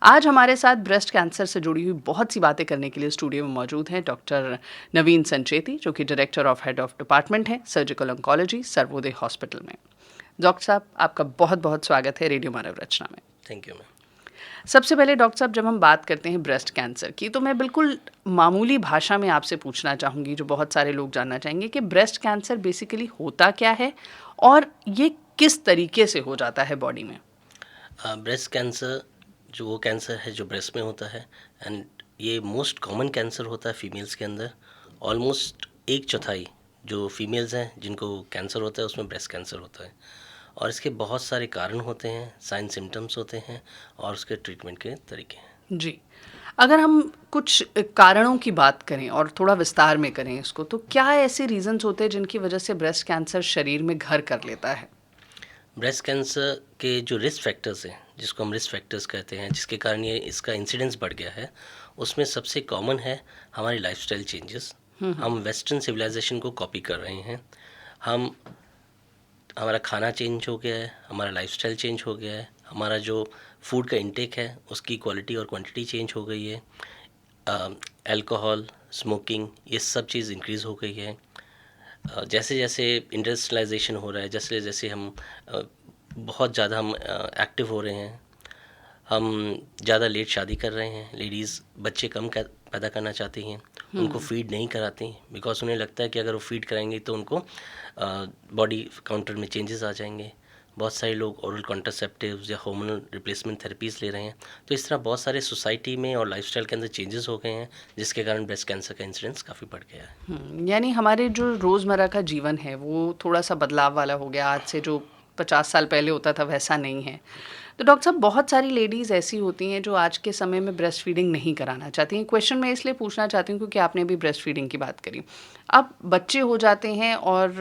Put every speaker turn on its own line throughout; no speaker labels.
आज हमारे साथ ब्रेस्ट कैंसर से जुड़ी हुई बहुत सी बातें करने के लिए स्टूडियो में मौजूद हैं डॉक्टर नवीन संचेती, जो कि director of head of department हैं सर्जिकल ऑन्कोलॉजी, सर्वोदय हॉस्पिटल में। डॉक्टर साहब, आपका बहुत बहुत स्वागत है रेडियो मानव रचना में।
Thank you ma'am.
सबसे पहले डॉक्टर साहब, जब हम बात करते हैं ब्रेस्ट कैंसर की, तो मैं बिल्कुल मामूली भाषा में आपसे पूछना चाहूँगी, जो बहुत सारे लोग जानना चाहेंगे कि ब्रेस्ट कैंसर बेसिकली होता क्या है और ये किस तरीके से हो जाता है बॉडी में।
ब्रेस्ट कैंसर जो वो कैंसर है जो ब्रेस्ट में होता है, एंड ये मोस्ट कॉमन कैंसर होता है फीमेल्स के अंदर। ऑलमोस्ट 1/4 जो फीमेल्स हैं जिनको कैंसर होता है उसमें ब्रेस्ट कैंसर होता है। और इसके बहुत सारे कारण होते हैं, साइन सिम्टम्स होते हैं और उसके ट्रीटमेंट के तरीके हैं।
जी, अगर हम कुछ कारणों की बात करें और थोड़ा विस्तार में करें इसको, तो क्या ऐसे रीजंस होते हैं जिनकी वजह से ब्रेस्ट कैंसर शरीर में घर कर लेता है?
ब्रेस्ट कैंसर के जो रिस्क फैक्टर्स हैं, जिसको हम रिस्क फैक्टर्स कहते हैं, जिसके कारण ये इसका इंसिडेंस बढ़ गया है, उसमें सबसे कॉमन है हमारी लाइफस्टाइल चेंजेस। हम वेस्टर्न सिविलाइजेशन को कॉपी कर रहे हैं। हम हमारा खाना चेंज हो गया है, हमारा लाइफस्टाइल चेंज हो गया है, हमारा जो फूड का इंटेक है उसकी क्वालिटी और क्वांटिटी चेंज हो गई है। अल्कोहल, स्मोकिंग, ये सब चीज़ इंक्रीज़ हो गई है। जैसे जैसे इंडस्ट्रियलाइजेशन हो रहा है, जैसे जैसे हम बहुत ज़्यादा हम एक्टिव हो रहे हैं, हम ज़्यादा लेट शादी कर रहे हैं। लेडीज़ बच्चे कम पैदा करना चाहती हैं, उनको फीड नहीं कराती बिकॉज उन्हें लगता है कि अगर वो फीड कराएंगी तो उनको बॉडी काउंटर में चेंजेस आ जाएंगे। बहुत सारे लोग ओरल कॉन्ट्रासेप्टिव्स या हार्मोनल रिप्लेसमेंट थेरेपीज़ ले रहे हैं। तो इस तरह बहुत सारे सोसाइटी में और लाइफस्टाइल के अंदर चेंजेस हो गए हैं, जिसके कारण ब्रेस्ट कैंसर का इंसिडेंस काफ़ी बढ़ गया है।
यानी हमारे जो रोज़मर्रा का जीवन है वो थोड़ा सा बदलाव वाला हो गया। आज से जो 50 साल पहले होता था वैसा नहीं है। तो डॉक्टर साहब, बहुत सारी लेडीज़ ऐसी होती हैं जो आज के समय में ब्रेस्ट फीडिंग नहीं कराना चाहती हैं। क्वेश्चन मैं इसलिए पूछना चाहती हूँ क्योंकि आपने भी ब्रेस्ट फीडिंग की बात करी। अब बच्चे हो जाते हैं और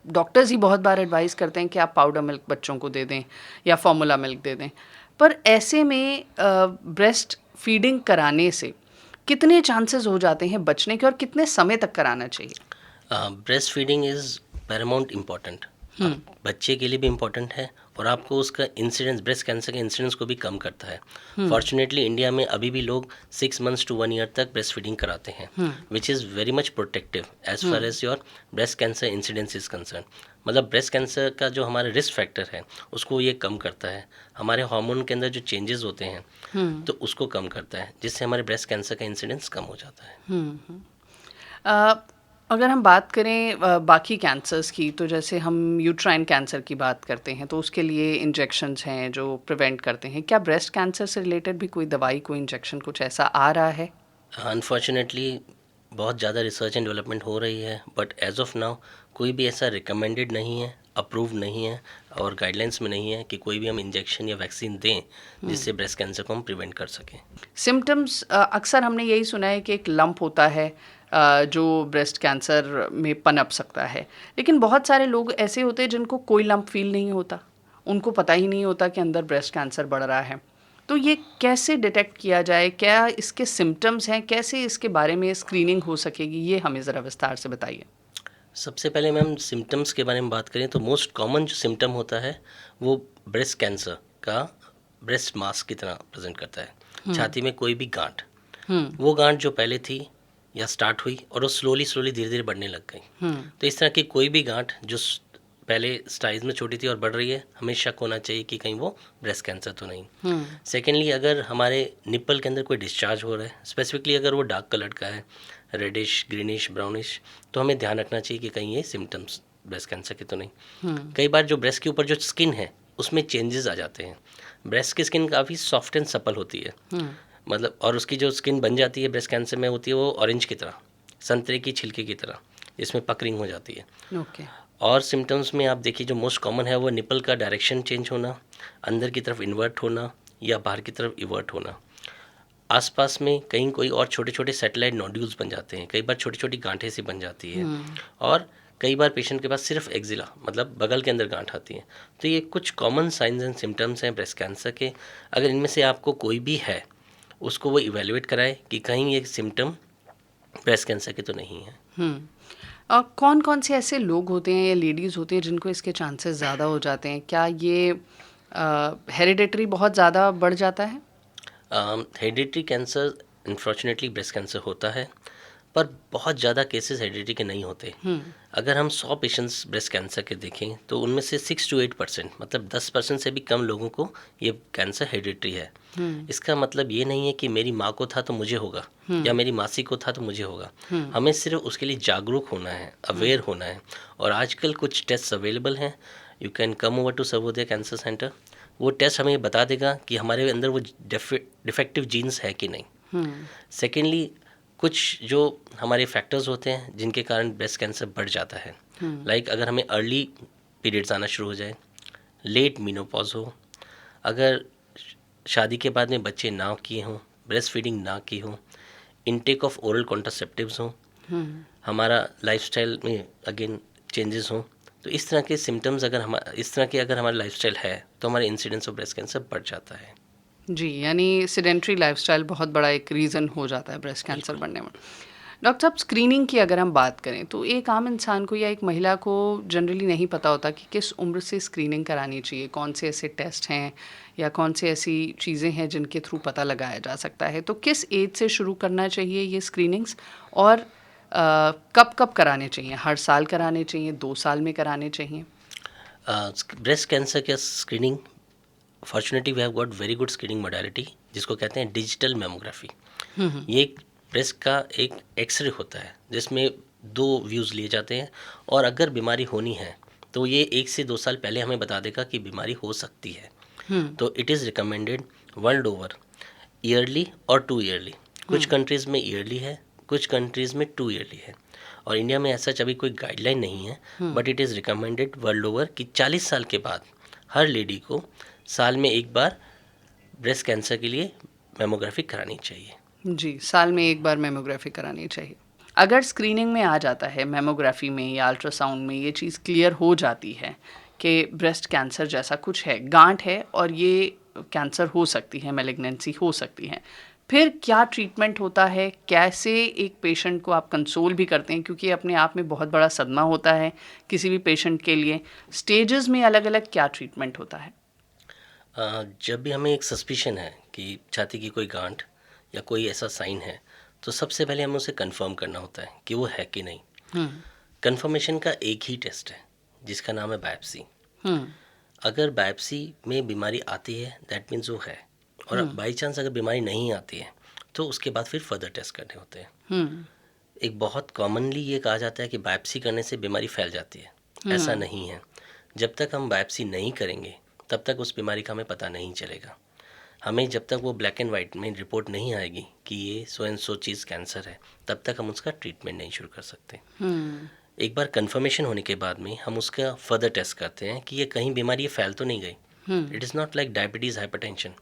डॉक्टर्स ही बहुत बार एडवाइस करते हैं कि आप पाउडर मिल्क बच्चों को दे दें या फॉर्मूला मिल्क दे दें। पर ऐसे में ब्रेस्ट फीडिंग कराने से कितने चांसेस हो जाते हैं बचने के और कितने समय तक कराना चाहिए?
Breast feeding is Paramount important. बच्चे के लिए भी इम्पॉर्टेंट है और आपको उसका इंसिडेंस, ब्रेस्ट कैंसर के इंसिडेंस को भी कम करता है। फॉर्चुनेटली इंडिया में अभी भी लोग 6 months to 1 year तक ब्रेस्ट फीडिंग कराते हैं, which is very much protective as far as your breast cancer incidence is concern. मतलब ब्रेस्ट कैंसर का जो हमारा रिस्क फैक्टर है उसको ये कम करता है। हमारे हार्मोन के अंदर जो चेंजेस होते हैं तो उसको कम करता है, जिससे हमारे ब्रेस्ट कैंसर का इंसिडेंस कम हो जाता है।
अगर हम बात करें बाकी कैंसर्स की, तो जैसे हम यूट्राइन कैंसर की बात करते हैं तो उसके लिए इंजेक्शंस हैं जो प्रिवेंट करते हैं। क्या ब्रेस्ट कैंसर से रिलेटेड भी कोई दवाई, कोई इंजेक्शन कुछ ऐसा आ रहा है?
अनफॉर्चुनेटली बहुत ज़्यादा रिसर्च एंड डेवलपमेंट हो रही है, बट एज ऑफ नाउ कोई भी ऐसा रिकमेंडेड नहीं है, अप्रूव नहीं है और गाइडलाइंस में नहीं है कि कोई भी हम इंजेक्शन या वैक्सीन दें जिससे ब्रेस्ट कैंसर को हम प्रिवेंट कर सकें।
सिम्टम्स अक्सर हमने यही सुना है कि एक लंप होता है जो ब्रेस्ट कैंसर में पनप सकता है, लेकिन बहुत सारे लोग ऐसे होते हैं जिनको कोई लंप फील नहीं होता, उनको पता ही नहीं होता कि अंदर ब्रेस्ट कैंसर बढ़ रहा है। तो ये कैसे डिटेक्ट किया जाए? क्या इसके सिम्टम्स हैं? कैसे इसके बारे में स्क्रीनिंग हो सकेगी? ये हमें ज़रा विस्तार से बताइए।
सबसे पहले मैम सिम्टम्स के बारे में बात करें तो मोस्ट कॉमन जो सिम्टम होता है वो ब्रेस्ट कैंसर का ब्रेस्ट मास की तरह प्रेजेंट करता है। छाती में कोई भी गांठ, वो गांठ जो पहले थी या स्टार्ट हुई और वो स्लोली स्लोली धीरे धीरे बढ़ने लग गई। तो इस तरह की कोई भी गांठ जो पहले साइज में छोटी थी और बढ़ रही है, हमें शक होना चाहिए कि कहीं वो ब्रेस्ट कैंसर तो नहीं। सेकेंडली, अगर हमारे निप्पल के अंदर कोई डिस्चार्ज हो रहा है, स्पेसिफिकली अगर वो डार्क कलर का है, रेडिश, ग्रीनिश, ब्राउनिश, तो हमें ध्यान रखना चाहिए कि कहीं ये सिम्टम्स ब्रेस्ट कैंसर के तो नहीं। कई बार जो ब्रेस्ट के ऊपर जो स्किन है उसमें चेंजेस आ जाते हैं। ब्रेस्ट की स्किन काफ़ी सॉफ्ट एंड सपल होती है, मतलब, और उसकी जो स्किन बन जाती है ब्रेस्ट कैंसर में होती है वो ऑरेंज की तरह, संतरे की छिलके की तरह, जिसमें पकरिंग हो जाती है।
ओके।
और सिम्टम्स में आप देखिए जो मोस्ट कॉमन है वो निपल का डायरेक्शन चेंज होना, अंदर की तरफ इन्वर्ट होना या बाहर की तरफ इवर्ट होना। आसपास में कहीं कोई और छोटे छोटे सैटेलाइट नोड्यूल्स बन जाते हैं, कई बार छोटी छोटी गांठें सी बन जाती है। और कई बार पेशेंट के पास सिर्फ एक्जिला, मतलब बगल के अंदर गांठ आती है। तो ये कुछ कॉमन साइंस एंड सिम्टम्स हैं ब्रेस्ट कैंसर के। अगर इनमें से आपको कोई भी है उसको वो इवेलुएट कराए कि कहीं ये सिम्टम ब्रेस्ट कैंसर के तो नहीं है।
कौन कौन से ऐसे लोग होते हैं या लेडीज़ होती हैं जिनको इसके चांसेस ज़्यादा हो जाते हैं? क्या ये हेरिडेटरी बहुत ज़्यादा बढ़ जाता है?
Hereditary cancer unfortunately breast cancer होता है, पर बहुत ज़्यादा केसेस हेरिडिटरी के नहीं होते। अगर हम 100 पेशेंट्स ब्रेस्ट कैंसर के देखें तो उनमें से 6 to 8% मतलब 10% से भी कम लोगों को ये कैंसर हेरिडिटरी है। इसका मतलब ये नहीं है कि मेरी माँ को था तो मुझे होगा या मेरी मासी को था तो मुझे होगा। हमें सिर्फ उसके लिए जागरूक होना है, अवेयर होना है। और आजकल कुछ टेस्ट अवेलेबल हैं, you can come over to Sarvodaya cancer centre. वो टेस्ट हमें बता देगा कि हमारे अंदर वो डिफेक्टिव जीन्स है कि नहीं। सेकेंडली, कुछ जो हमारे फैक्टर्स होते हैं जिनके कारण ब्रेस्ट कैंसर बढ़ जाता है, लाइक अगर हमें अर्ली पीरियड्स आना शुरू हो जाए, लेट मीनोपॉज हो, अगर शादी के बाद में बच्चे ना किए हों, ब्रेस्ट फीडिंग ना की हो, इनटेक ऑफ ओरल कॉन्ट्रासेप्टिव्स हों, हमारा लाइफस्टाइल में अगेन चेंजेस हों, तो इस तरह के सिम्टम्स अगर हमारा लाइफस्टाइल है तो हमारे इंसिडेंस ऑफ ब्रेस्ट कैंसर बढ़ जाता है।
जी, यानी सेडेंट्री लाइफस्टाइल बहुत बड़ा एक रीज़न हो जाता है ब्रेस्ट कैंसर बढ़ने में। डॉक्टर साहब, स्क्रीनिंग की अगर हम बात करें तो एक आम इंसान को या एक महिला को जनरली नहीं पता होता कि किस उम्र से स्क्रीनिंग करानी चाहिए, कौन से ऐसे टेस्ट हैं या कौन से ऐसी चीज़ें हैं जिनके थ्रू पता लगाया जा सकता है। तो किस एज से शुरू करना चाहिए ये स्क्रीनिंग्स, और कब कब कराने चाहिए? हर साल कराने चाहिए, 2 साल में कराने चाहिए?
ब्रेस्ट कैंसर का screening, fortunately we have got very good screening modality जिसको कहते हैं डिजिटल मेमोग्राफी। ये एक ब्रेस्ट का एक एक्सरे होता है जिसमें 2 व्यूज़ लिए जाते हैं, और अगर बीमारी होनी है तो ये 1 से 2 साल पहले हमें बता देगा कि बीमारी हो सकती है। तो it is recommended world over yearly और 2 ईयरली। कुछ कंट्रीज़ में ईयरली है, कुछ कंट्रीज़ में 2 ईयरली है, और इंडिया में ऐसा अभी कोई गाइडलाइन नहीं है, but it is recommended world over कि 40 साल के बाद हर लेडी को साल में एक बार ब्रेस्ट कैंसर के लिए मेमोग्राफी करानी चाहिए।
जी, साल में एक बार मेमोग्राफी करानी चाहिए। अगर स्क्रीनिंग में आ जाता है, मेमोग्राफी में या अल्ट्रासाउंड में ये चीज़ क्लियर हो जाती है कि ब्रेस्ट कैंसर जैसा कुछ है, गांठ है और ये कैंसर हो सकती है, मैलिग्नेंसी हो सकती है, फिर क्या ट्रीटमेंट होता है? कैसे एक पेशेंट को आप कंसोल भी करते हैं, क्योंकि अपने आप में बहुत बड़ा सदमा होता है किसी भी पेशेंट के लिए। स्टेजेस में अलग अलग क्या ट्रीटमेंट होता है?
जब भी हमें एक सस्पिशन है कि छाती की कोई गांठ या कोई ऐसा साइन है, तो सबसे पहले हमें उसे कंफर्म करना होता है कि वो है कि नहीं। कंफर्मेशन का एक ही टेस्ट है जिसका नाम है बायोप्सी। अगर बायोप्सी में बीमारी आती है दैट मीन्स वो है, और बाई चांस अगर बीमारी नहीं आती है तो उसके बाद फिर फर्दर टेस्ट करने होते हैं। एक बहुत कॉमनली ये कहा जाता है कि बायोप्सी करने से बीमारी फैल जाती है, ऐसा नहीं है। जब तक हम बायोप्सी नहीं करेंगे तब तक उस बीमारी का हमें पता नहीं चलेगा। हमें जब तक वो ब्लैक एंड वाइट में रिपोर्ट नहीं आएगी कि ये so and so cheese cancer है, तब तक हम उसका ट्रीटमेंट नहीं शुरू कर सकते। एक बार कंफर्मेशन होने के बाद में हम उसका फर्दर टेस्ट करते हैं कि ये कहीं बीमारी ये फैल तो नहीं गई। It is not like diabetes, hypertension.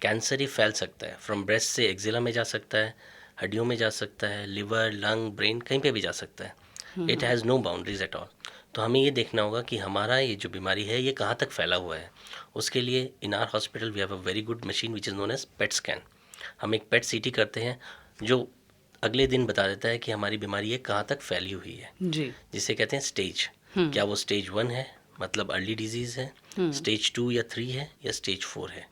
Cancer ही फैल सकता है, फ्रॉम ब्रेस्ट से एक्जिला में जा सकता है, हड्डियों में जा सकता है, लिवर, लंग, ब्रेन, कहीं पे भी जा सकता है। It has no boundaries at all. तो हमें ये देखना होगा कि हमारा ये जो बीमारी है ये कहाँ तक फैला हुआ है। उसके लिए in our hospital we have a very good machine which is known as PET scan. हम एक पेट सीटी करते हैं जो अगले दिन बता देता है कि हमारी बीमारी ये कहाँ तक फैली हुई है
जी।
जिसे कहते हैं स्टेज। क्या वो स्टेज 1 है, मतलब अर्ली डिजीज़ है, स्टेज 2 या 3 है, या स्टेज 4 है।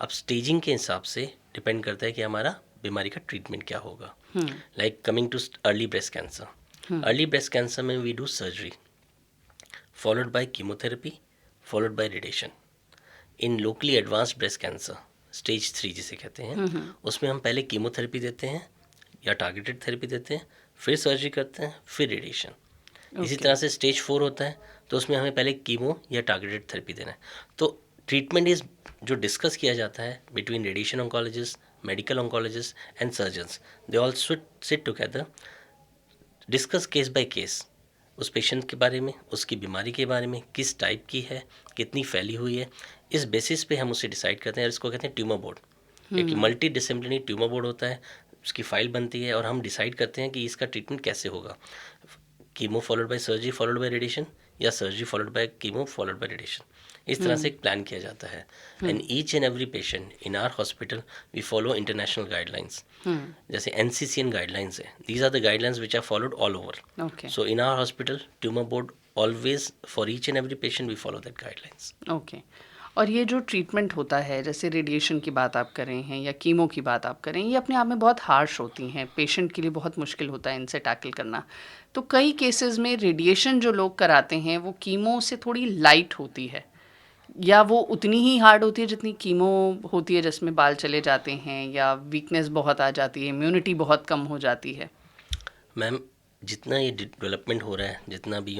अब स्टेजिंग के हिसाब से डिपेंड करता है कि हमारा बीमारी का ट्रीटमेंट क्या होगा। Like coming to early breast cancer. Early breast cancer में we do surgery followed by chemotherapy, followed by radiation. In locally advanced breast cancer, stage 3 जिसे कहते हैं, उसमें हम पहले कीमोथेरेपी देते हैं या टारगेटेड थेरेपी देते हैं, फिर सर्जरी करते हैं, फिर रेडिएशन। इसी तरह से स्टेज 4 होता है तो उसमें हमें पहले कीमो या टारगेटेड थेरेपी देना है। तो ट्रीटमेंट इज जो डिस्कस किया जाता है between radiation oncologist, medical oncologist and surgeons, they all sit together, discuss case by case उस पेशेंट के बारे में, उसकी बीमारी के बारे में, किस टाइप की है, कितनी फैली हुई है। इस बेसिस पे हम उसे डिसाइड करते हैं, और इसको कहते हैं ट्यूमर बोर्ड। एक मल्टी डिसिप्लिनरी ट्यूमर बोर्ड होता है, उसकी फाइल बनती है और हम डिसाइड करते हैं कि इसका ट्रीटमेंट कैसे होगा। Chemo followed by surgery followed by radiation, या surgery followed by chemo followed by radiation. इस तरह से एक प्लान किया जाता है। And each and every patient in our hospital we follow international guidelines, जैसे NCCN गाइडलाइंस है। These are the guidelines which are followed all over. So in our hospital tumour board always for each and every patient we follow that guidelines.
Okay. और ये जो treatment होता है, जैसे radiation की बात आप कर रहे हैं या कीमो की बात आप कर रहे हैं, ये अपने आप में बहुत हार्श होती हैं, पेशेंट के लिए बहुत मुश्किल होता है इनसे टैकल करना। तो कई केसेस में रेडिएशन जो लोग कराते हैं वो कीमो से थोड़ी लाइट होती है, या वो उतनी ही हार्ड होती है जितनी कीमो होती है, जिसमें बाल चले जाते हैं या वीकनेस बहुत आ जाती है, इम्यूनिटी बहुत कम हो जाती है।
मैम, जितना ये डेवलपमेंट हो रहा है, जितना भी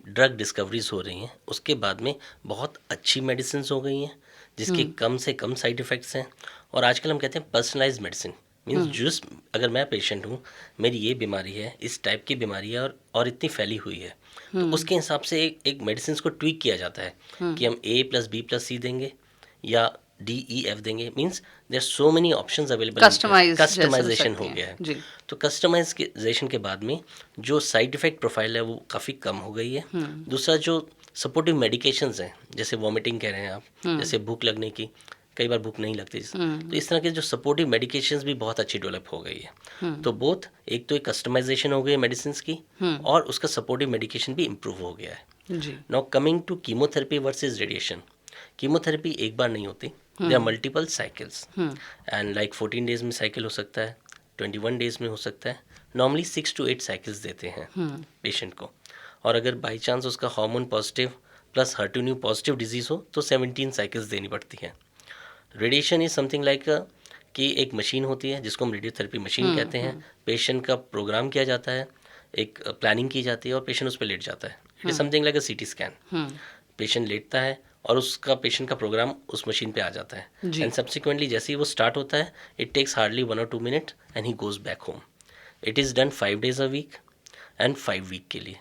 ड्रग डिस्कवरीज हो रही हैं, उसके बाद में बहुत अच्छी मेडिसिन हो गई हैं जिसके कम से कम साइड इफ़ेक्ट्स हैं। और आजकल हम कहते हैं पर्सनलाइज मेडिसिन, मीन्स जिस अगर मैं पेशेंट हूँ, मेरी ये बीमारी है, इस टाइप की बीमारी है और इतनी फैली हुई है, तो उसके हिसाब से एक मेडिसिन को ट्वीक किया जाता है कि हम A+B+C देंगे या DEF देंगे। Means there so many options available, customisation हो गया है।
जी।
तो कस्टमाइजेशन के बाद में जो साइड इफ़ेक्ट प्रोफाइल है वो काफ़ी कम हो गई है। दूसरा, जो सपोर्टिव मेडिकेशंस हैं, जैसे वॉमिटिंग कह रहे हैं आप, जैसे भूख लगने की, कई बार भूख नहीं लगती, तो इस तरह के जो सपोर्टिव मेडिकेशंस भी बहुत अच्छी डेवलप हो गई है। तो बोथ, एक तो एक कस्टमाइजेशन हो गई है मेडिसिन की, और उसका सपोर्टिव मेडिकेशन भी इम्प्रूव हो गया है।
जी।
Now coming to chemotherapy versus radiation. Chemotherapy एक बार नहीं होती, there are multiple cycles, and like 14 days में साइकिल हो सकता है, 21 डेज में हो सकता है। नॉर्मली 6 to 8 साइकिल्स देते हैं पेशेंट को, और अगर बाई चांस उसका hormone positive plus HER2 positive disease हो तो 17 साइकिल्स देनी पड़ती है। रेडिएशन इज़ समथिंग लाइक कि एक मशीन होती है जिसको हम रेडियोथेरेपी मशीन कहते हैं। पेशेंट का प्रोग्राम किया जाता है, एक प्लानिंग की जाती है और पेशेंट उस पर लेट जाता है। It is something like a CT scan. Patient लेटता है और उसका पेशेंट का प्रोग्राम उस मशीन पे आ जाता है, एंड सब्सिक्वेंटली जैसे ही वो स्टार्ट होता है, it takes hardly 1 or 2 minutes and he goes back home. It is done 5 days a week and 5 week के लिए।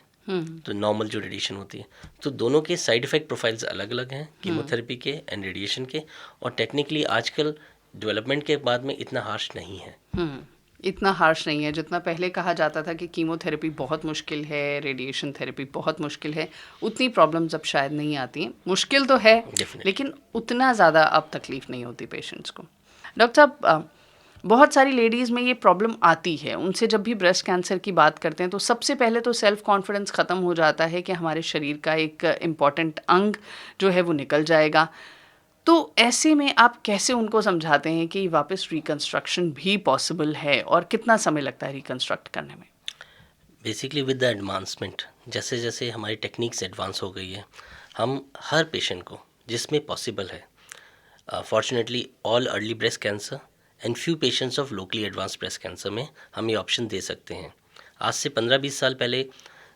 तो नॉर्मल जो रेडिएशन होती है, तो दोनों के साइड इफ़ेक्ट प्रोफाइल्स अलग अलग हैं, कीमोथेरेपी के एंड रेडिएशन के। और टेक्निकली आजकल डेवलपमेंट के बाद में इतना हार्श नहीं है।
इतना हार्श नहीं है जितना पहले कहा जाता था कि कीमोथेरेपी बहुत मुश्किल है, रेडिएशन थेरेपी बहुत मुश्किल है। उतनी प्रॉब्लम्स अब शायद नहीं आती हैं। मुश्किल तो है, लेकिन उतना ज़्यादा अब तकलीफ नहीं होती पेशेंट्स को। डॉक्टर साहब, बहुत सारी लेडीज़ में ये प्रॉब्लम आती है, उनसे जब भी ब्रेस्ट कैंसर की बात करते हैं तो सबसे पहले तो सेल्फ कॉन्फिडेंस ख़त्म हो जाता है कि हमारे शरीर का एक इम्पॉर्टेंट अंग जो है वो निकल जाएगा। तो ऐसे में आप कैसे उनको समझाते हैं कि वापस रिकंस्ट्रक्शन भी पॉसिबल है, और कितना समय लगता है रिकंस्ट्रक्ट करने में?
बेसिकली विद द एडवांसमेंट, जैसे जैसे हमारी टेक्निक्स एडवांस हो गई है, हम हर पेशेंट को जिसमें पॉसिबल है, fortunately all early breast cancer and few patients of locally advance breast cancer में हम ये ऑप्शन दे सकते हैं। आज से 15-20 साल पहले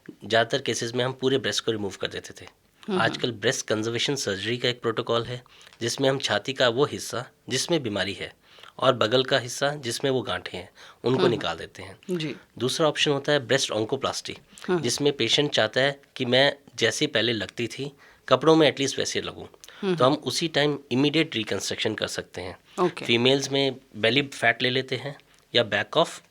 ज़्यादातर केसेस में हम पूरे ब्रेस्ट को रिमूव कर देते थे। आजकल ब्रेस्ट कंजर्वेशन सर्जरी का एक प्रोटोकॉल है जिसमें हम छाती का वो हिस्सा जिसमें बीमारी है और बगल का हिस्सा जिसमें वो गांठें हैं उनको निकाल देते हैं।
जी।
दूसरा ऑप्शन होता है ब्रेस्ट ऑन्कोप्लास्टी, जिसमें पेशेंट चाहता है कि मैं जैसे पहले लगती थी कपड़ों में एटलीस्ट वैसे लगूं, तो हम उसी टाइम इमीडिएट रिकंस्ट्रक्शन कर सकते हैं।
ओके।
फीमेल्स में बेली फैट ले लेते हैं या बैक ऑफ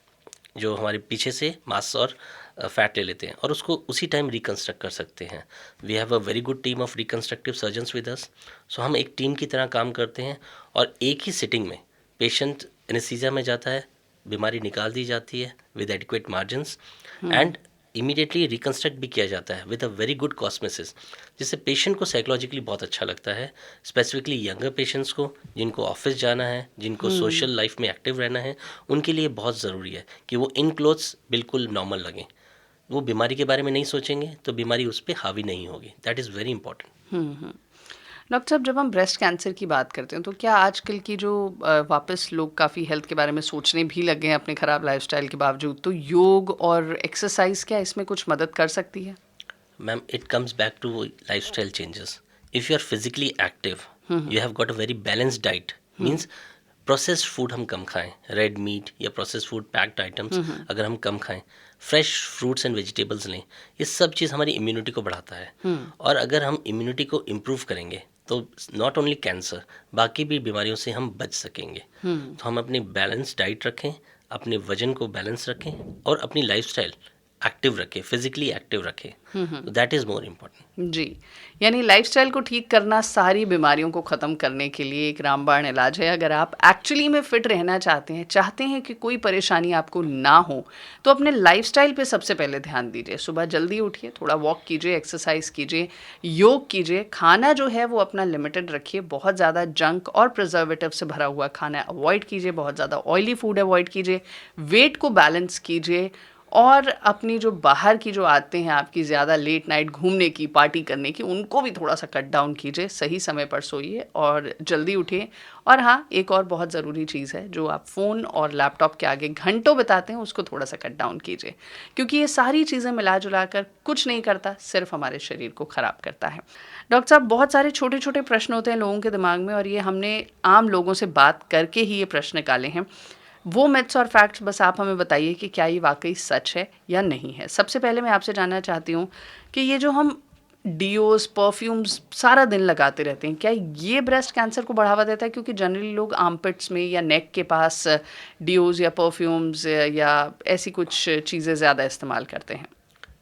जो हमारे पीछे से मांस और फैट ले लेते हैं और उसको उसी टाइम रिकंस्ट्रक्ट कर सकते हैं। We have a very good team of reconstructive surgeons with us. So हम एक टीम की तरह काम करते हैं और एक ही सिटिंग में पेशेंट एनेस्थीसिया में जाता है, बीमारी निकाल दी जाती है with adequate margins and immediately reconstruct भी किया जाता है विद अ वेरी गुड कॉस्मेसिस, जिससे पेशेंट को साइकोलॉजिकली बहुत अच्छा लगता है। स्पेसिफिकली यंगर पेशेंट्स को, जिनको ऑफिस जाना है, जिनको सोशल लाइफ में एक्टिव रहना है, उनके लिए बहुत ज़रूरी है कि वो इन क्लोथ्स बिल्कुल नॉर्मल लगें। वो बीमारी के बारे में नहीं सोचेंगे तो बीमारी उस पर हावी नहीं होगी। That is very important.
Doctor साहब, जब हम ब्रेस्ट कैंसर की बात करते हैं तो क्या आजकल की जो वापस लोग काफ़ी हेल्थ के बारे में सोचने भी लगे हैं अपने ख़राब लाइफस्टाइल के बावजूद, तो योग और एक्सरसाइज क्या इसमें कुछ मदद कर सकती है?
Ma'am, it comes back to lifestyle changes. If you are physically active, you have got a very balanced diet, means processed food हम कम खाएं, रेड मीट या प्रोसेस्ड फूड पैक्ड आइटम्स अगर हम कम खाएं, फ्रेश फ्रूट्स एंड वेजिटेबल्स लें, ये सब चीज़ हमारी इम्यूनिटी को बढ़ाता है। और अगर हम इम्यूनिटी को इम्प्रूव करेंगे तो नॉट ओनली कैंसर, बाकी भी बीमारियों से हम बच सकेंगे। तो हम अपनी बैलेंस डाइट रखें, अपने वजन को बैलेंस रखें और अपनी लाइफस्टाइल एक्टिव रखे, फिजिकली एक्टिव रखे, दैट इज़ मोर इम्पोर्टेंट।
जी, यानी लाइफस्टाइल को ठीक करना सारी बीमारियों को ख़त्म करने के लिए एक रामबाण इलाज है। अगर आप एक्चुअली में फ़िट रहना चाहते हैं कि कोई परेशानी आपको ना हो, तो अपने लाइफस्टाइल पे सबसे पहले ध्यान दीजिए। सुबह जल्दी उठिए, थोड़ा वॉक कीजिए, एक्सरसाइज कीजिए, योग कीजिए, खाना जो है वो अपना लिमिटेड रखिए, बहुत ज़्यादा जंक और प्रिजर्वेटिव से भरा हुआ खाना अवॉइड कीजिए, बहुत ज़्यादा ऑयली फूड अवॉइड कीजिए, वेट को बैलेंस कीजिए और अपनी जो बाहर की जो आदतें हैं आपकी ज़्यादा लेट नाइट घूमने की, पार्टी करने की, उनको भी थोड़ा सा कट डाउन कीजिए, सही समय पर सोइए और जल्दी उठिए। और हाँ, एक और बहुत ज़रूरी चीज़ है, जो आप फ़ोन और लैपटॉप के आगे घंटों बिताते हैं उसको थोड़ा सा कट डाउन कीजिए, क्योंकि ये सारी चीज़ें मिला जुला कर कुछ नहीं करता, सिर्फ हमारे शरीर को ख़राब करता है। डॉक्टर साहब, बहुत सारे छोटे छोटे प्रश्न होते हैं लोगों के दिमाग में और ये हमने आम लोगों से बात करके ही ये प्रश्न निकाले हैं। वो मिथ्स और फैक्ट्स बस आप हमें बताइए कि क्या ये वाकई सच है या नहीं है। सबसे पहले मैं आपसे जानना चाहती हूँ कि ये जो हम डिओज, परफ्यूम्स सारा दिन लगाते रहते हैं, क्या ये ब्रेस्ट कैंसर को बढ़ावा देता है? क्योंकि जनरली लोग आर्मपिट्स में या नेक के पास डिओज या परफ्यूम्स या ऐसी कुछ चीज़ें ज़्यादा इस्तेमाल करते हैं।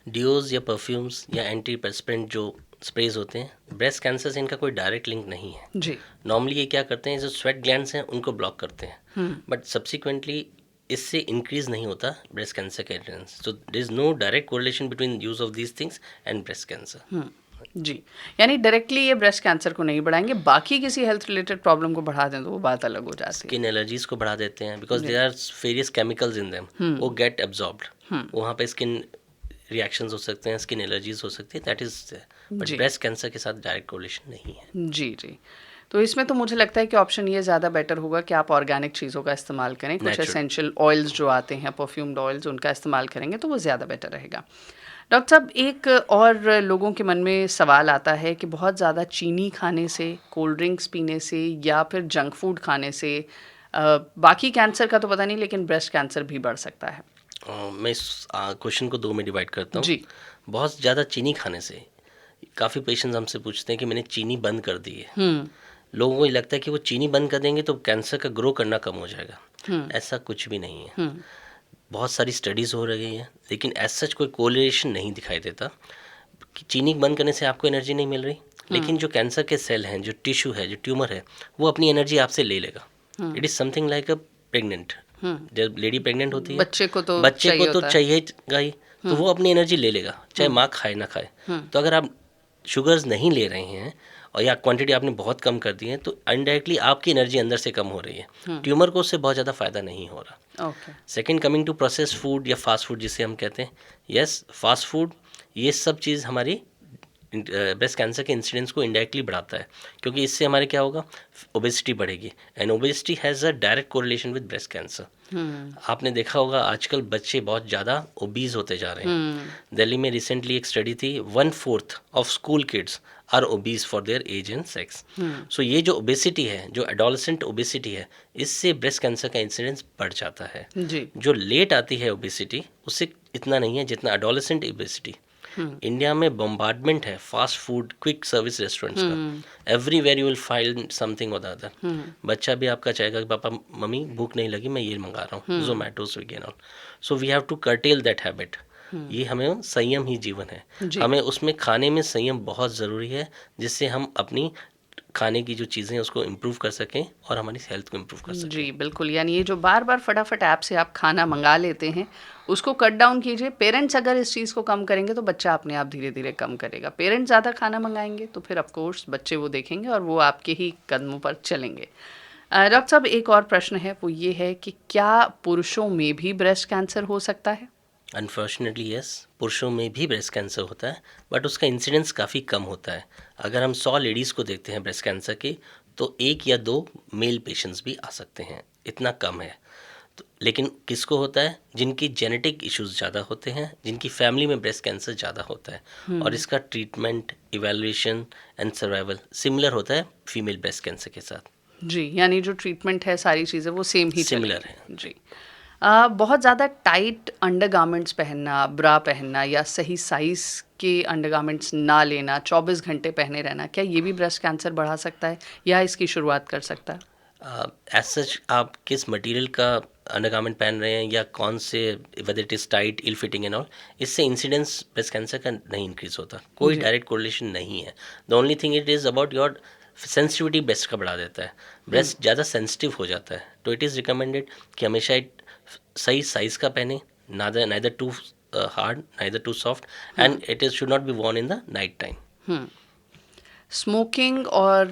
डिओज या परफ्यूम्स या एंटी परस्पिरेंट जो स्प्रेज होते हैं, ब्रेस्ट कैंसर से इनका कोई डायरेक्ट लिंक नहीं है।
जी।
नॉर्मली ये क्या करते हैं, जो स्वेट ग्लैंड्स हैं उनको ब्लॉक करते हैं, बट सब्सिक्वेंटली इससे इंक्रीज नहीं होता ब्रेस्ट कैंसर का incidence. So there is no direct correlation between use of these things and breast cancer.
जी, यानी डायरेक्टली ये ब्रेस्ट कैंसर को नहीं बढ़ाएंगे, बाकी किसी हेल्थ रिलेटेड प्रॉब्लम को बढ़ा दें तो वो बात अलग हो जाती है।
स्किन एलर्जीज को बढ़ा देते हैं, because there are various chemicals in them, वो गेट एब्जॉर्ब्ड, वहाँ पे स्किन रिएक्शंस हो सकते हैं, स्किन एलर्जीज हो सकती है, दैट इज, बट
जी।
ब्रेस्ट कैंसर के साथ डायरेक्ट कोरिलेशन नहीं है।
जी, जी। तो इसमें तो मुझे लगता है कि ऑप्शन ये ज़्यादा बेटर होगा कि आप ऑर्गेनिक चीज़ों का इस्तेमाल करें, कुछ
Natural.
एसेंशियल ऑयल्स जो आते हैं, परफ्यूम्ड ऑयल्स, उनका इस्तेमाल करेंगे तो वो ज़्यादा बेटर रहेगा। डॉक्टर साहब, एक और लोगों के मन में सवाल आता है कि बहुत ज़्यादा चीनी खाने से, कोल्ड ड्रिंक्स पीने से या फिर जंक फूड खाने से बाकी कैंसर का तो पता नहीं, लेकिन ब्रेस्ट कैंसर भी बढ़ सकता है।
मैं इस क्वेश्चन को दो में डिवाइड करता हूँ।
जी।
बहुत ज़्यादा चीनी खाने से काफ़ी पेशेंट्स हमसे पूछते हैं कि मैंने चीनी बंद कर दी है। लोगों को ये लगता है कि वो चीनी बंद कर देंगे तो कैंसर का ग्रो करना कम हो जाएगा। ऐसा कुछ भी नहीं है। बहुत सारी स्टडीज़ हो रही हैं, लेकिन एज सच कोई कोरिलेशन नहीं दिखाई देता कि चीनी बंद करने से आपको एनर्जी नहीं मिल रही, लेकिन जो कैंसर के सेल हैं, जो टिश्यू है, जो ट्यूमर है, वो अपनी एनर्जी आपसे ले लेगा। It is something like a pregnant, जब लेडी प्रेग्नेंट होती है,
बच्चे को तो
चाहिएगा ही, तो वो अपनी एनर्जी ले लेगा, चाहे माँ खाए ना खाए। तो अगर आप शुगर्स नहीं ले रहे हैं और या क्वांटिटी आपने बहुत कम कर दी है, तो इनडायरेक्टली आपकी एनर्जी अंदर से कम हो रही है। ट्यूमर को उससे बहुत ज़्यादा फ़ायदा नहीं हो रहा।
Okay.
Second, coming to process food या फास्ट फूड जिसे हम कहते हैं, यस, फास्ट फूड, ये सब चीज़ हमारी ब्रेस्ट कैंसर के इंसिडेंस को इंडायरेक्टली बढ़ाता है, क्योंकि इससे हमारे क्या होगा, ओबेसिटी बढ़ेगी, and obesity has a direct correlation with breast cancer. आपने देखा होगा आजकल बच्चे बहुत ज़्यादा ओबीज होते जा रहे हैं। दिल्ली में रिसेंटली एक स्टडी थी, 1/4 of school kids are obese for their age and sex. So ये जो ओबेसिटी है, जो एडोलेसेंट ओबेसिटी है, इससे ब्रेस्ट कैंसर का इंसिडेंस बढ़ जाता है।
जी।
जो लेट आती है ओबेसिटी, उससे इतना नहीं है जितना एडोलेसेंट ओबेसिटी। इंडिया में बम्बार्डमेंट है fast food, quick service restaurants का, everywhere you will find something और द अदर। बच्चा भी आपका चाहेगा कि पापा मम्मी भूख नहीं लगी, मैं ये मंगा रहा हूँ, Zomato, Swiggy and all. So we have to curtail that habit. ये हमें संयम ही जीवन है, हमें उसमें खाने में संयम बहुत ज़रूरी है, जिससे हम अपनी खाने की जो चीज़ें हैं उसको इम्प्रूव कर सकें और हमारी हेल्थ को इम्प्रूव कर सकें।
जी बिल्कुल, यानी ये जो बार बार फटाफट ऐप से आप खाना मंगा लेते हैं उसको कट डाउन कीजिए। पेरेंट्स अगर इस चीज़ को कम करेंगे तो बच्चा अपने आप धीरे धीरे कम करेगा। पेरेंट्स ज़्यादा खाना मंगाएंगे तो फिर ऑफकोर्स बच्चे वो देखेंगे और वो आपके ही कदमों पर चलेंगे। डॉक्टर साहब, एक और प्रश्न है, वो ये है कि क्या पुरुषों में भी ब्रेस्ट कैंसर हो सकता है?
अनफॉर्चुनेटली यस, पुरुषों में भी ब्रेस्ट कैंसर होता है, बट उसका इंसिडेंस काफ़ी कम होता है। अगर हम 100 लेडीज़ को देखते हैं ब्रेस्ट कैंसर की, तो 1 या 2 मेल पेशेंट्स भी आ सकते हैं, इतना कम है। तो लेकिन किसको होता है? जिनकी जेनेटिक इश्यूज ज़्यादा होते हैं, जिनकी फैमिली में ब्रेस्ट कैंसर ज़्यादा होता है, और इसका treatment, evaluation and survival similar होता है फीमेल ब्रेस्ट कैंसर के साथ।
जी, यानी जो ट्रीटमेंट है, सारी चीज़ें वो सेम ही
सिमिलर है।
जी। बहुत ज़्यादा टाइट अंडरगारमेंट्स पहनना, ब्रा पहनना या सही साइज़ के अंडरगारमेंट्स ना लेना, 24 घंटे पहने रहना, क्या ये भी ब्रेस्ट कैंसर बढ़ा सकता है या इसकी शुरुआत कर सकता है?
एज सच आप किस मटेरियल का अंडरगारमेंट पहन रहे हैं या कौन से whether it is tight ill fitting and all, इससे इंसिडेंस ब्रेस्ट कैंसर का नहीं इंक्रीज होता, कोई डायरेक्ट कोरिलेशन नहीं है। The only thing it is about your sensitivity breast का बढ़ा देता है, ब्रेस्ट ज़्यादा सेंसिटिव हो जाता है। तो इट इज़ रिकमेंडेड कि हमेशा एक सही साइज़ का पहने, neither too hard neither too soft, and it is should not be worn in the night time.
Smoking और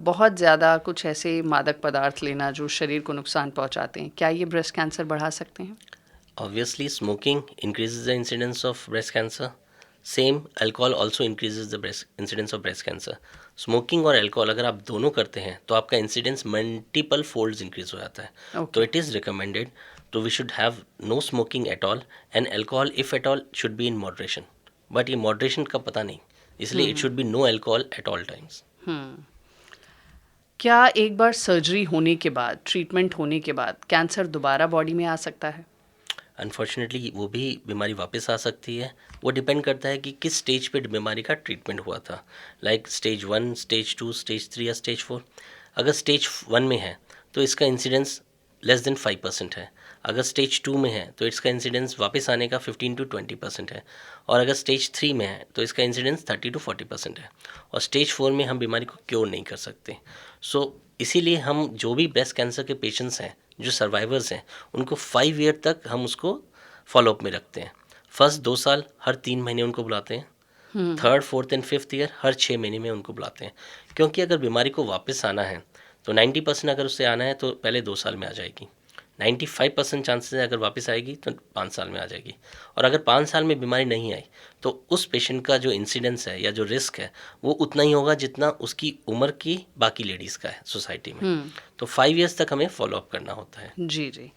बहुत ज़्यादा कुछ ऐसे मादक पदार्थ लेना जो शरीर को नुकसान पहुंचाते हैं, क्या ये ब्रेस्ट कैंसर बढ़ा सकते हैं?
Obviously, smoking increases the incidence of breast cancer. Same, alcohol also increases the incidence of breast cancer. Smoking और alcohol अगर आप दोनों करते हैं तो आपका incidence multiple folds increase हो जाता है।
Okay.
तो it is recommended तो we should have no smoking at all, and alcohol if at all should be in moderation. But ये moderation का पता नहीं, इसलिए it should be no alcohol at all times.
क्या एक बार सर्जरी होने के बाद, ट्रीटमेंट होने के बाद कैंसर दोबारा बॉडी में आ सकता है?
अनफॉर्चुनेटली वो भी बीमारी वापस आ सकती है। वो डिपेंड करता है कि किस स्टेज पे बीमारी का ट्रीटमेंट हुआ था, लाइक स्टेज 1, स्टेज 2, स्टेज 3 या स्टेज 4। अगर स्टेज 1 में है तो इसका इंसिडेंस लेस देन 5% है। अगर स्टेज 2 में है तो इसका इंसिडेंस वापस आने का 15 to 20% है। और अगर स्टेज 3 में है तो इसका इंसिडेंस 30 to 40% है। और स्टेज 4 में हम बीमारी को क्योर नहीं कर सकते। सो इसीलिए हम जो भी ब्रेस्ट कैंसर के पेशेंट्स हैं, जो सर्वाइवर्स हैं, उनको 5 ईयर तक हम उसको फॉलोअप में रखते हैं। फर्स्ट 2 साल हर 3 महीने उनको बुलाते हैं, third 4th and 5th year हर 6 महीने में उनको बुलाते हैं। क्योंकि अगर बीमारी को वापस आना है तो 90% अगर उससे आना है तो पहले 2 साल में आ जाएगी, 95% चांसेस है अगर वापस आएगी तो 5 साल में आ जाएगी। और अगर 5 साल में बीमारी नहीं आई तो उस पेशेंट का जो इंसिडेंस है या जो रिस्क है वो उतना ही होगा जितना उसकी उम्र की बाकी लेडीज़ का है सोसाइटी में। तो 5 ईयर्स तक हमें फॉलोअप करना होता है।
जी जी।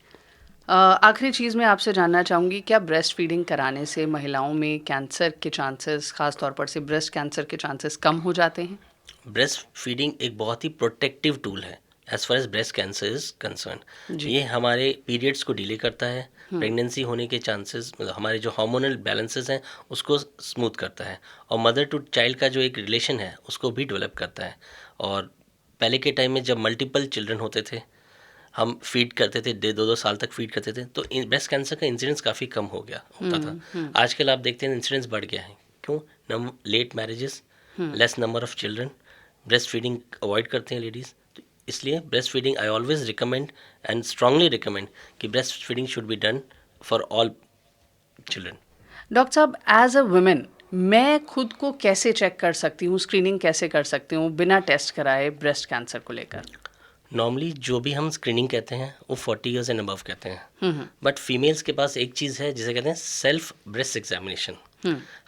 आखिरी चीज़ मैं आपसे जानना चाहूँगी, क्या ब्रेस्ट फीडिंग कराने से महिलाओं में कैंसर के चांसेस, ख़ास तौर पर से ब्रेस्ट कैंसर के चांसेस कम हो जाते हैं?
ब्रेस्ट फीडिंग एक बहुत ही प्रोटेक्टिव टूल है as far as breast cancer is concern. ये हमारे पीरियड्स को डिले करता है, प्रेगनेंसी होने के चांसेस, मतलब हमारे जो हार्मोनल बैलेंसेस हैं उसको स्मूथ करता है, और मदर टू चाइल्ड का जो एक रिलेशन है उसको भी डेवलप करता है। और पहले के टाइम में जब मल्टीपल चिल्ड्रन होते थे, हम फीड करते थे, 2-2 साल तक फीड करते थे, तो ब्रेस्ट कैंसर का इंसिडेंस काफ़ी कम हो गया होता था। आजकल आप देखते हैं इंसिडेंस बढ़ गया है। क्यों? Late marriages, less number of children, breast feeding avoid करते हैं लेडीज़। तो इसलिए breast feeding I always recommend and strongly recommend कि breast feeding should be done for all children.
Doctor साहब, एज अ वुमेन मैं खुद को कैसे चेक कर सकती हूँ, स्क्रीनिंग कैसे कर सकती हूँ बिना टेस्ट कराए ब्रेस्ट कैंसर को लेकर?
नॉर्मली जो भी हम स्क्रीनिंग कहते हैं वो 40 ईयर्स एंड अबव कहते हैं, बट फीमेल्स के पास एक चीज़ है जिसे कहते हैं सेल्फ ब्रेस्ट एग्जामिनेशन।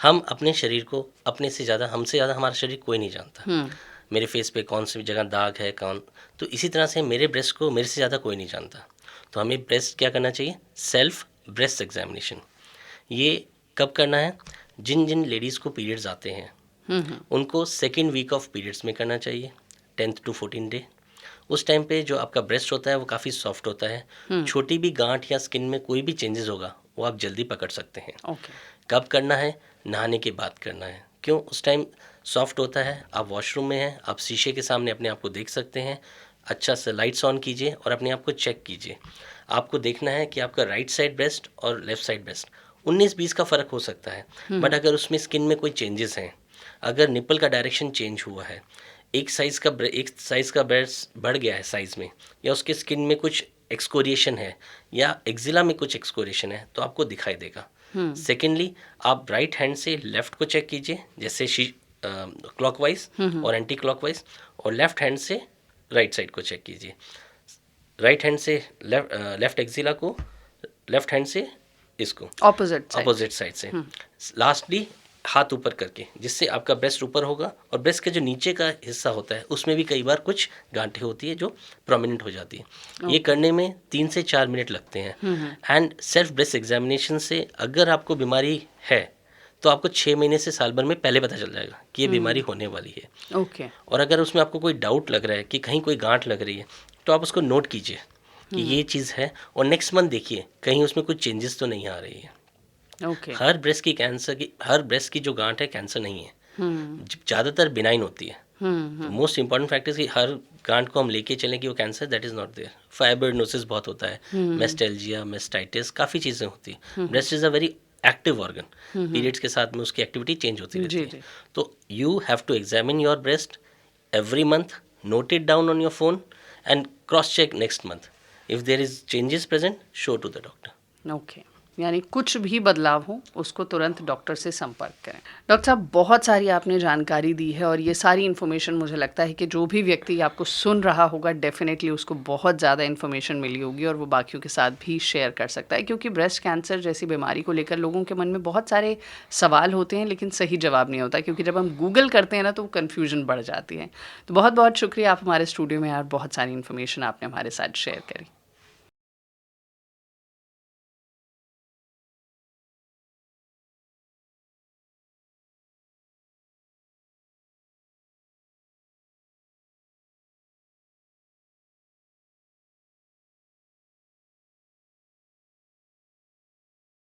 हम अपने शरीर को अपने से ज़्यादा, हमसे ज़्यादा हमारा शरीर कोई नहीं जानता। मेरे फेस पे कौन सी जगह दाग है, तो इसी तरह से मेरे ब्रेस्ट को मेरे से ज़्यादा कोई नहीं जानता। तो हमें ब्रेस्ट क्या करना चाहिए? Self breast examination. ये कब करना है? जिन जिन लेडीज़ को पीरियड्स आते हैं उनको 2nd वीक ऑफ पीरियड्स में करना चाहिए, 10th to 14th डे। उस टाइम पे जो आपका ब्रेस्ट होता है वो काफ़ी सॉफ्ट होता है, छोटी भी गांठ या स्किन में कोई भी चेंजेस होगा वो आप जल्दी पकड़ सकते हैं। कब करना है? नहाने के बाद करना है। क्यों? उस टाइम सॉफ्ट होता है, आप वॉशरूम में हैं, आप शीशे के सामने अपने आप को देख सकते हैं। अच्छा से लाइट्स ऑन कीजिए और अपने आप को चेक कीजिए। आपको देखना है कि आपका राइट साइड ब्रेस्ट और लेफ्ट साइड ब्रेस्ट 19-20 का फ़र्क हो सकता है, बट अगर उसमें स्किन में कोई चेंजेस हैं, अगर निपल का डायरेक्शन चेंज हुआ है, एक साइज़ का ब्रेस्ट बढ़ गया है साइज़ में, या उसके स्किन में कुछ एक्सकोरिएशन है या एक्जिला में कुछ एक्सकोरिएशन है, तो आपको दिखाई देगा। सेकेंडली, आप राइट हैंड से लेफ़्ट को चेक कीजिए, जैसे क्लॉकवाइज और एंटी क्लॉकवाइज, और लेफ़्ट हैंड से राइट साइड को चेक कीजिए। राइट हैंड से लेफ़्ट एक्जिला को, लेफ़्ट हैंड से इसको ऑपोजिट साइड से। लास्टली हाथ ऊपर करके, जिससे आपका ब्रेस्ट ऊपर होगा, और ब्रेस्ट के जो नीचे का हिस्सा होता है उसमें भी कई बार कुछ गांठें होती है जो प्रोमिनेंट हो जाती है। ये करने में 3 से 4 मिनट लगते हैं। एंड सेल्फ ब्रेस्ट एग्जामिनेशन से अगर आपको बीमारी है तो आपको 6 महीने से साल भर में पहले पता चल जाएगा कि ये बीमारी होने वाली है। और अगर उसमें आपको कोई डाउट लग रहा है कि कहीं कोई गांठ लग रही है, तो आप उसको नोट कीजिए कि ये चीज़ है, और नेक्स्ट मंथ देखिए कहीं उसमें कुछ चेंजेस तो नहीं आ रही है। हर ब्रेस्ट की जो गांठ है कैंसर नहीं है, ज़्यादातर बिनाइन होती है, मोस्ट इंपॉर्टेंट फैक्टर कि हर गांठ को हम लेके चलें कि वो cancer, that is not there. Fibroadenosis बहुत होता है, मेस्टेल्जिया, मेस्टाइटिस, काफ़ी चीज़ें होती हैं. Breast is a very active organ. Periods के साथ में उसकी एक्टिविटी चेंज होती रहती
जी,
है.
जी.
तो you have to examine your breast every month, note it down on your phone and cross check next month. If there is changes present, show to the doctor.
Okay, यानी कुछ भी बदलाव हो उसको तुरंत डॉक्टर से संपर्क करें. डॉक्टर साहब, बहुत सारी आपने जानकारी दी है और ये सारी इन्फॉर्मेशन मुझे लगता है कि जो भी व्यक्ति आपको सुन रहा होगा डेफिनेटली उसको बहुत ज़्यादा इन्फॉर्मेशन मिली होगी और वो बाकियों के साथ भी शेयर कर सकता है, क्योंकि ब्रेस्ट कैंसर जैसी बीमारी को लेकर लोगों के मन में बहुत सारे सवाल होते हैं लेकिन सही जवाब नहीं होता, क्योंकि जब हम गूगल करते हैं ना तो वो कन्फ्यूजन बढ़ जाती है. तो बहुत बहुत शुक्रिया, आप हमारे स्टूडियो में आए और बहुत सारी इन्फॉर्मेशन आपने हमारे साथ शेयर करी.